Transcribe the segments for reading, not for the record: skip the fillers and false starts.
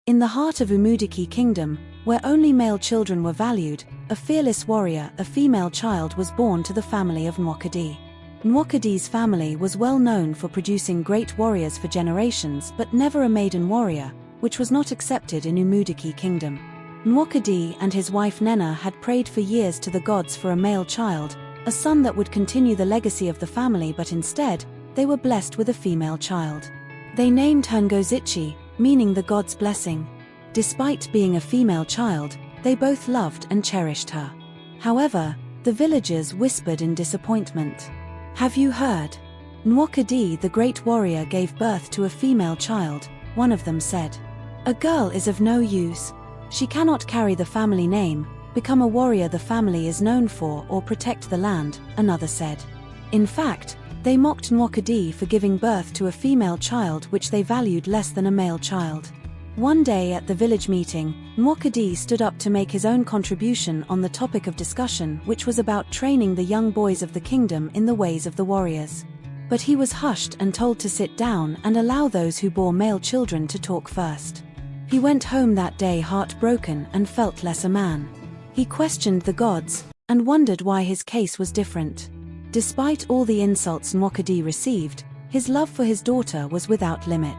In the heart of Umudike Kingdom, where only male children were valued, a fearless warrior, a female child, was born to the family of Nwokedi. Nwokede's family was well known for producing great warriors for generations, but never a maiden warrior, which was not accepted in Umudike Kingdom. Nwokedi and his wife Nena had prayed for years to the gods for a male child, a son that would continue the legacy of the family, but instead, they were blessed with a female child. They named her Ngozi, meaning the god's blessing. Despite being a female child, they both loved and cherished her. However, the villagers whispered in disappointment. "Have you heard? Nwokedi, the great warrior, gave birth to a female child," one of them said. "A girl is of no use. She cannot carry the family name, become a warrior the family is known for, or protect the land," another said. In fact, they mocked Nwokedi for giving birth to a female child which they valued less than a male child. One day at the village meeting, Nwokedi stood up to make his own contribution on the topic of discussion, which was about training the young boys of the kingdom in the ways of the warriors. But he was hushed and told to sit down and allow those who bore male children to talk first. He went home that day heartbroken and felt less a man. He questioned the gods, and wondered why his case was different. Despite all the insults Nwokedi received, his love for his daughter was without limit.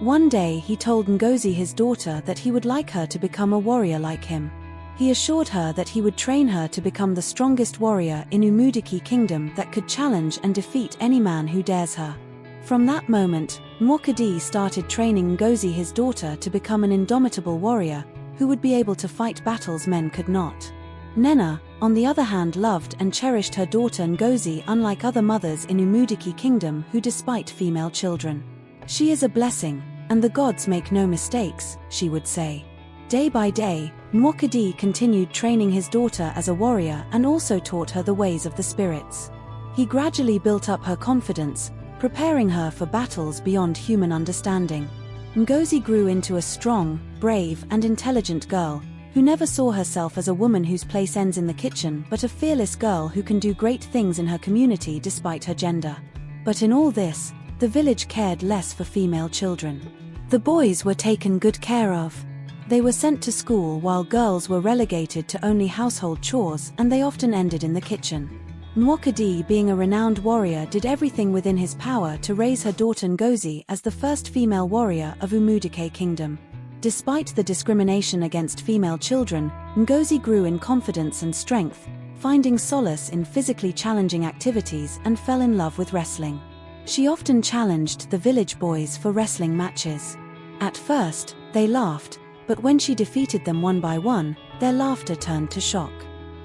One day he told Ngozi, his daughter, that he would like her to become a warrior like him. He assured her that he would train her to become the strongest warrior in Umudike Kingdom that could challenge and defeat any man who dares her. From that moment, Nwokedi started training Ngozi, his daughter, to become an indomitable warrior, who would be able to fight battles men could not. Nena, on the other hand, loved and cherished her daughter Ngozi unlike other mothers in Umudike Kingdom who despite female children. "She is a blessing, and the gods make no mistakes," she would say. Day by day, Nwokedi continued training his daughter as a warrior and also taught her the ways of the spirits. He gradually built up her confidence, preparing her for battles beyond human understanding. Ngozi grew into a strong, brave, and intelligent girl, who never saw herself as a woman whose place ends in the kitchen, but a fearless girl who can do great things in her community despite her gender. But in all this, the village cared less for female children. The boys were taken good care of. They were sent to school while girls were relegated to only household chores, and they often ended in the kitchen. Nwokedi, being a renowned warrior, did everything within his power to raise her daughter Ngozi as the first female warrior of Umudike Kingdom. Despite the discrimination against female children, Ngozi grew in confidence and strength, finding solace in physically challenging activities, and fell in love with wrestling. She often challenged the village boys for wrestling matches. At first, they laughed, but when she defeated them one by one, their laughter turned to shock.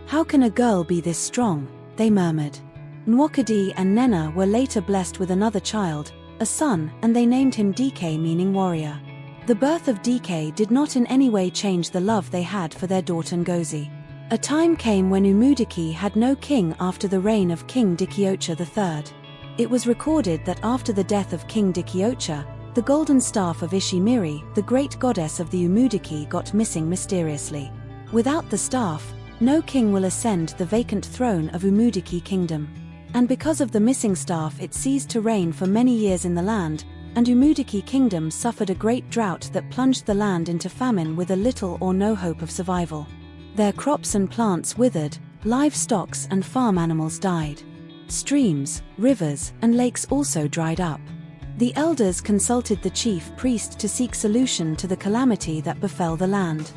"How can a girl be this strong?" they murmured. Nwokedi and Nena were later blessed with another child, a son, and they named him Dike, meaning warrior. The birth of Dike did not in any way change the love they had for their daughter Ngozi. A time came when Umudike had no king after the reign of King Dikeocha III. It was recorded that after the death of King Dikeocha, the golden staff of Ishimiri, the great goddess of the Umudike, got missing mysteriously. Without the staff, no king will ascend the vacant throne of Umudike Kingdom. And because of the missing staff, it ceased to rain for many years in the land, and Umudike Kingdom suffered a great drought that plunged the land into famine with a little or no hope of survival. Their crops and plants withered, livestock and farm animals died. Streams, rivers, and lakes also dried up. The elders consulted the chief priest to seek solution to the calamity that befell the land.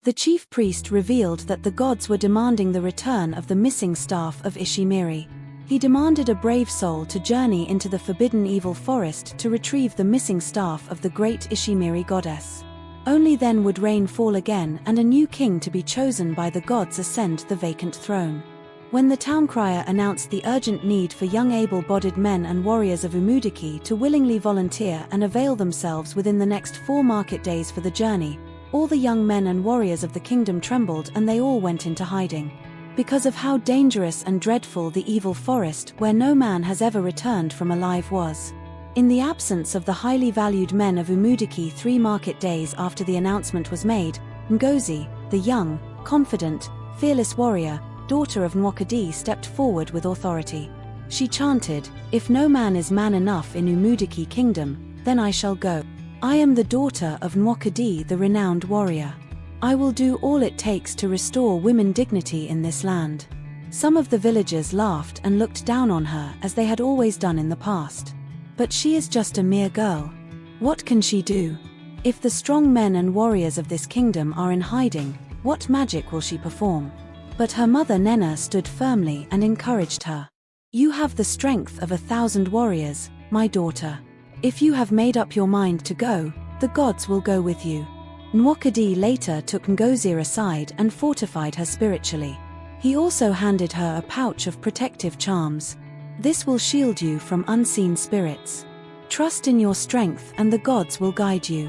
The chief priest revealed that the gods were demanding the return of the missing staff of Ishimiri. He demanded a brave soul to journey into the forbidden evil forest to retrieve the missing staff of the great Ishimiri goddess. Only then would rain fall again and a new king to be chosen by the gods ascend the vacant throne. When the town crier announced the urgent need for young able-bodied men and warriors of Umudike to willingly volunteer and avail themselves within the next 4 market days for the journey, all the young men and warriors of the kingdom trembled and they all went into hiding. Because of how dangerous and dreadful the evil forest where no man has ever returned from alive was. In the absence of the highly valued men of Umudike 3 market days after the announcement was made, Ngozi, the young, confident, fearless warrior, daughter of Nwokedi, stepped forward with authority. She chanted, "If no man is man enough in Umudike Kingdom, then I shall go." I am the daughter of Nwokedi, the renowned warrior. I will do all it takes to restore women dignity in this land." Some of the villagers laughed and looked down on her as they had always done in the past. But she is just a mere girl. What can she do? If the strong men and warriors of this kingdom are in hiding, what magic will she perform? But her mother Nena stood firmly and encouraged her. "You have the strength of 1,000 warriors, my daughter. If you have made up your mind to go, the gods will go with you." Nwokedi later took Ngozi aside and fortified her spiritually. He also handed her a pouch of protective charms. "This will shield you from unseen spirits. Trust in your strength and the gods will guide you.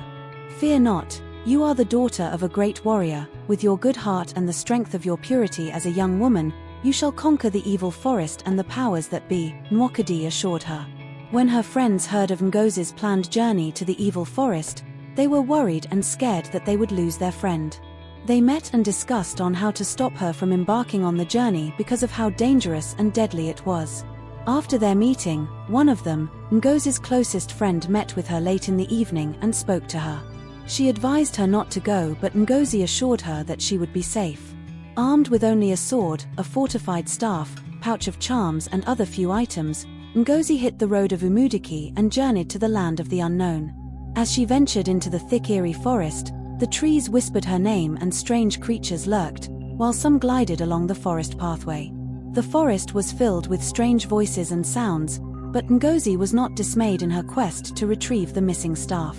Fear not, you are the daughter of a great warrior. With your good heart and the strength of your purity as a young woman, you shall conquer the evil forest and the powers that be," Nwokedi assured her. When her friends heard of Ngozi's planned journey to the evil forest, they were worried and scared that they would lose their friend. They met and discussed on how to stop her from embarking on the journey because of how dangerous and deadly it was. After their meeting, one of them, Ngozi's closest friend, met with her late in the evening and spoke to her. She advised her not to go, but Ngozi assured her that she would be safe. Armed with only a sword, a fortified staff, pouch of charms and other few items, Ngozi hit the road of Umudike and journeyed to the land of the unknown. As she ventured into the thick eerie forest, the trees whispered her name and strange creatures lurked, while some glided along the forest pathway. The forest was filled with strange voices and sounds, but Ngozi was not dismayed in her quest to retrieve the missing staff.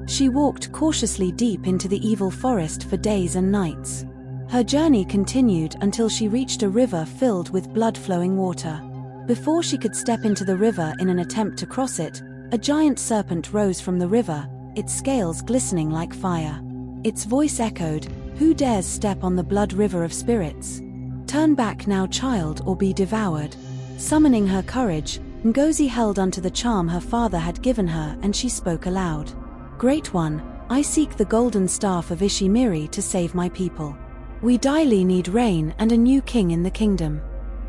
She walked cautiously deep into the evil forest for days and nights. Her journey continued until she reached a river filled with blood-flowing water. Before she could step into the river in an attempt to cross it, a giant serpent rose from the river, its scales glistening like fire. Its voice echoed, "Who dares step on the blood river of spirits? Turn back now, child, or be devoured." Summoning her courage, Ngozi held onto the charm her father had given her and she spoke aloud. "Great One, I seek the golden staff of Ishimiri to save my people. We daily need rain and a new king in the kingdom.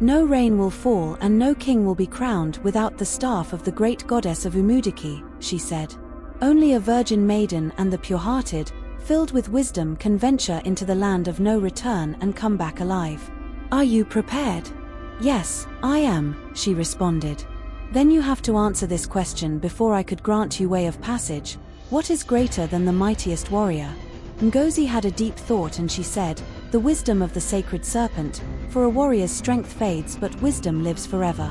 No rain will fall and no king will be crowned without the staff of the great goddess of Umudike," she said. "Only a virgin maiden and the pure-hearted, filled with wisdom, can venture into the land of no return and come back alive. Are you prepared?" "Yes, I am," she responded. "Then you have to answer this question before I could grant you way of passage. What is greater than the mightiest warrior?" Ngozi had a deep thought and she said, "The wisdom of the sacred serpent, for a warrior's strength fades but wisdom lives forever."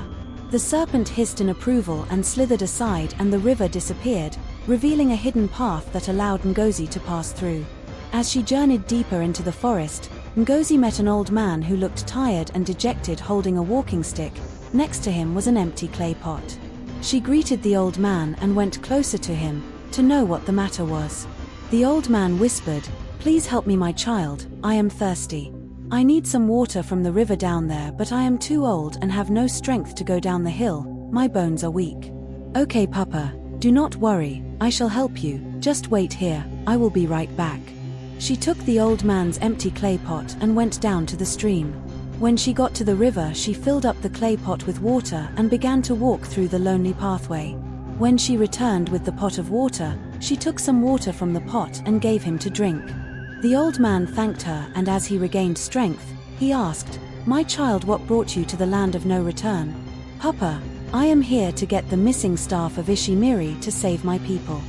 The serpent hissed in approval and slithered aside and the river disappeared, revealing a hidden path that allowed Ngozi to pass through. As she journeyed deeper into the forest, Ngozi met an old man who looked tired and dejected, holding a walking stick. Next to him was an empty clay pot. She greeted the old man and went closer to him, to know what the matter was. The old man whispered, "Please help me, my child, I am thirsty. I need some water from the river down there, but I am too old and have no strength to go down the hill, my bones are weak." "Okay, Papa, do not worry, I shall help you, just wait here, I will be right back." She took the old man's empty clay pot and went down to the stream. When she got to the river, she filled up the clay pot with water and began to walk through the lonely pathway. When she returned with the pot of water, she took some water from the pot and gave him to drink. The old man thanked her, and as he regained strength, he asked, "My child, what brought you to the land of no return?" "Papa, I am here to get the missing staff of Ishimiri to save my people.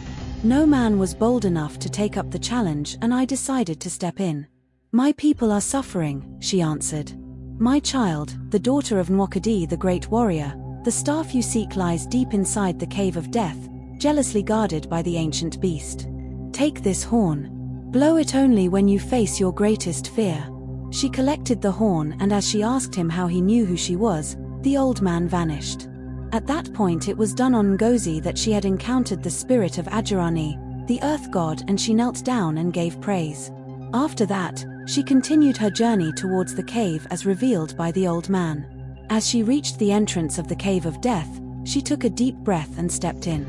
No man was bold enough to take up the challenge and I decided to step in. My people are suffering," she answered. "My child, the daughter of Nwokedi, the great warrior, the staff you seek lies deep inside the cave of death, jealously guarded by the ancient beast. Take this horn. Blow it only when you face your greatest fear." She collected the horn, and as she asked him how he knew who she was, the old man vanished. At that point it was done on Ngozi that she had encountered the spirit of Ajirani, the earth god, and she knelt down and gave praise. After that, she continued her journey towards the cave as revealed by the old man. As she reached the entrance of the cave of death, she took a deep breath and stepped in.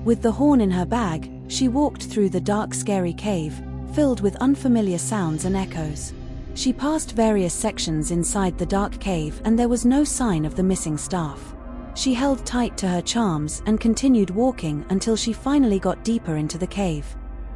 With the horn in her bag, she walked through the dark, scary cave, filled with unfamiliar sounds and echoes. She passed various sections inside the dark cave and there was no sign of the missing staff. She held tight to her charms and continued walking until she finally got deeper into the cave.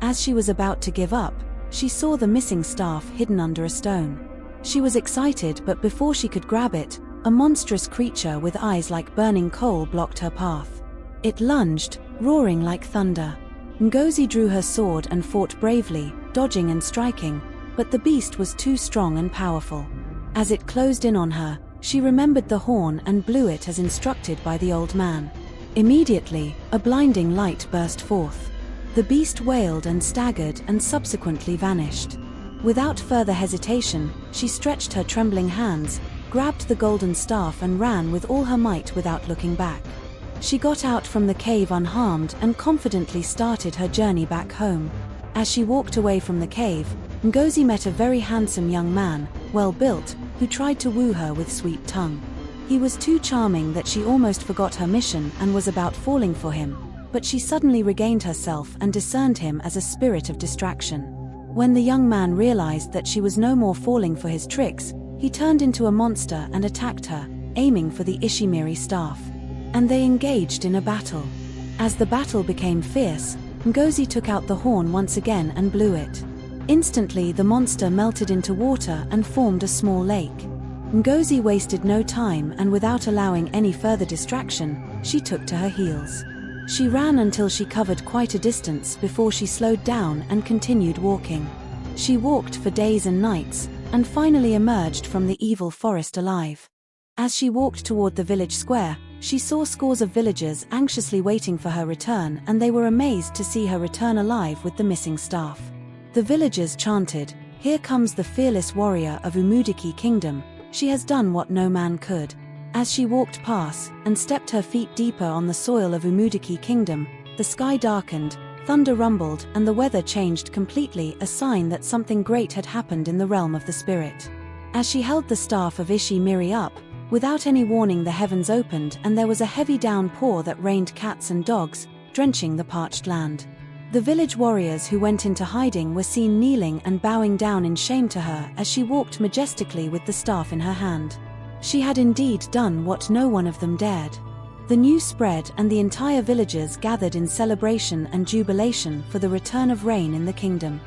As she was about to give up, she saw the missing staff hidden under a stone. She was excited, but before she could grab it, a monstrous creature with eyes like burning coal blocked her path. It lunged, roaring like thunder. Ngozi drew her sword and fought bravely, dodging and striking, but the beast was too strong and powerful. As it closed in on her, she remembered the horn and blew it as instructed by the old man. Immediately, a blinding light burst forth. The beast wailed and staggered and subsequently vanished. Without further hesitation, she stretched her trembling hands, grabbed the golden staff and ran with all her might without looking back. She got out from the cave unharmed and confidently started her journey back home. As she walked away from the cave, Ngozi met a very handsome young man, well-built, who tried to woo her with sweet tongue. He was too charming that she almost forgot her mission and was about falling for him, but she suddenly regained herself and discerned him as a spirit of distraction. When the young man realized that she was no more falling for his tricks, he turned into a monster and attacked her, aiming for the Ishimiri staff. And they engaged in a battle. As the battle became fierce, Ngozi took out the horn once again and blew it. Instantly the monster melted into water and formed a small lake. Ngozi wasted no time, and without allowing any further distraction, she took to her heels. She ran until she covered quite a distance before she slowed down and continued walking. She walked for days and nights, and finally emerged from the evil forest alive. As she walked toward the village square, she saw scores of villagers anxiously waiting for her return, and they were amazed to see her return alive with the missing staff. The villagers chanted, "Here comes the fearless warrior of Umudike Kingdom. She has done what no man could." As she walked past and stepped her feet deeper on the soil of Umudike Kingdom, the sky darkened, thunder rumbled, and the weather changed completely, a sign that something great had happened in the realm of the spirit. As she held the staff of Ishimiri up, without any warning the heavens opened and there was a heavy downpour that rained cats and dogs, drenching the parched land. The village warriors who went into hiding were seen kneeling and bowing down in shame to her as she walked majestically with the staff in her hand. She had indeed done what no one of them dared. The news spread and the entire villagers gathered in celebration and jubilation for the return of rain in the kingdom.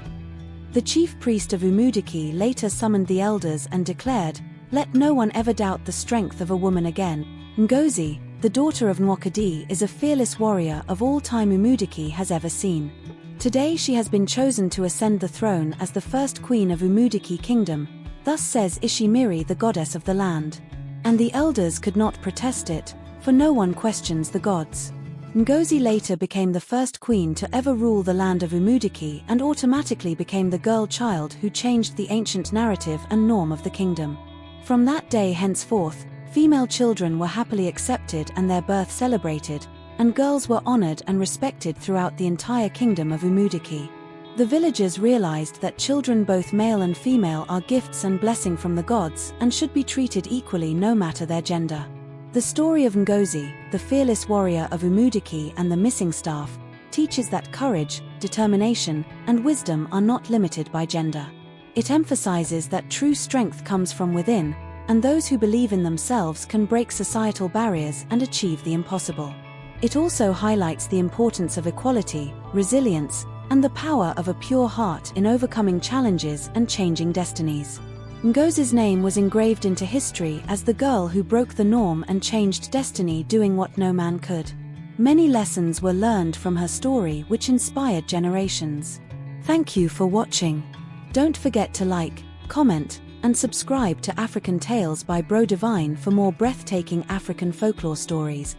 The chief priest of Umudike later summoned the elders and declared, "Let no one ever doubt the strength of a woman again. Ngozi, the daughter of Nwokedi, is a fearless warrior of all time Umudike has ever seen. Today she has been chosen to ascend the throne as the first queen of Umudike Kingdom, thus says Ishimiri, the goddess of the land." And the elders could not protest it, for no one questions the gods. Ngozi later became the first queen to ever rule the land of Umudike and automatically became the girl child who changed the ancient narrative and norm of the kingdom. From that day henceforth, female children were happily accepted and their birth celebrated, and girls were honored and respected throughout the entire kingdom of Umudike. The villagers realized that children, both male and female, are gifts and blessing from the gods and should be treated equally no matter their gender. The story of Ngozi, the fearless warrior of Umudike and the missing staff, teaches that courage, determination, and wisdom are not limited by gender. It emphasizes that true strength comes from within, and those who believe in themselves can break societal barriers and achieve the impossible. It also highlights the importance of equality, resilience, and the power of a pure heart in overcoming challenges and changing destinies. Ngozi's name was engraved into history as the girl who broke the norm and changed destiny, doing what no man could. Many lessons were learned from her story which inspired generations. Thank you for watching. Don't forget to like, comment, and subscribe to African Tales by Bro Divine for more breathtaking African folklore stories.